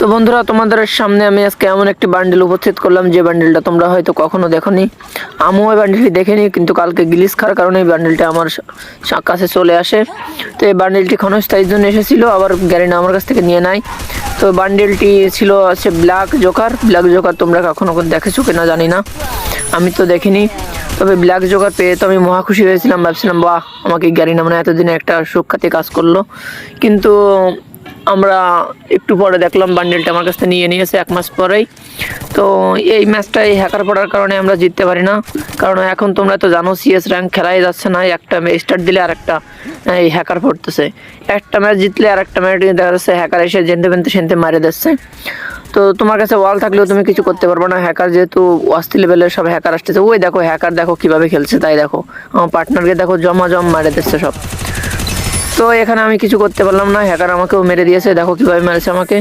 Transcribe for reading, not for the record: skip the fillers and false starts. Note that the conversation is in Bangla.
তো বন্ধুরা, তোমাদের সামনে আমি আজকে এমন একটি বান্ডেল উপস্থিত করলাম যে বান্ডেলটা তোমরা হয়তো কখনো দেখোনি। আমিও এই বান্ডেলটি দেখিনি, কিন্তু কালকে গ্লিচ খাওয়ার কারণে এই বান্ডেলটা আমার কাছে চলে আসে। তো এই বান্ডেলটি ক্ষণস্থায়ীর জন্য এসেছিল, আবার গ্যারিনা আমার কাছ থেকে নিয়ে নেয়। তো বান্ডেলটি ছিল আছে ব্ল্যাক জোকার। তোমরা কখনো দেখেছো কিনা জানি না, আমি তো দেখিনি। তবে ব্ল্যাক জোকার পেয়ে তো আমি মহা খুশি হয়েছিলাম, ভাবছিলাম বাহ, আমাকে গ্যারিনা মানে এতদিনে একটা সুখ্যাতি কাজ করলো। কিন্তু আমরা একটু পরে দেখলাম বান্ডেলটা আমার কাছ থেকে নিয়ে নিয়েছে 1 মাস পরেই। তো এই ম্যাচটাই হ্যাকার পড়ার কারণে আমরা জিততে পারি না, কারণ এখন তোমরা তো জানো সিএস র্যাঙ্ক খেলাই যাচ্ছে না। একটা স্টার্ট দিলে আর একটা এই হ্যাকার পড়তেছে, একটা ম্যাচ জিতলে আর একটা ম্যাচ দেখা যাচ্ছে হ্যাকার এসে জেনতে বেনতে সেনতে মারে দিচ্ছে। তো তোমার কাছে ওয়াল থাকলেও তুমি কিছু করতে পারবে না, হ্যাকার যেহেতু অস্থির লেভেলের সব হ্যাকার আসতেছে। ওই দেখো হ্যাকার দেখো কিভাবে খেলছে, তাই দেখো আমার পার্টনারকে দেখো জম মারে দিচ্ছে সব। তো এখানে আমি কিছু করতে পারলাম না, হ্যাকার আমাকেও মেরে দিয়েছে, দেখো কিভাবে মেরেছে আমাকে।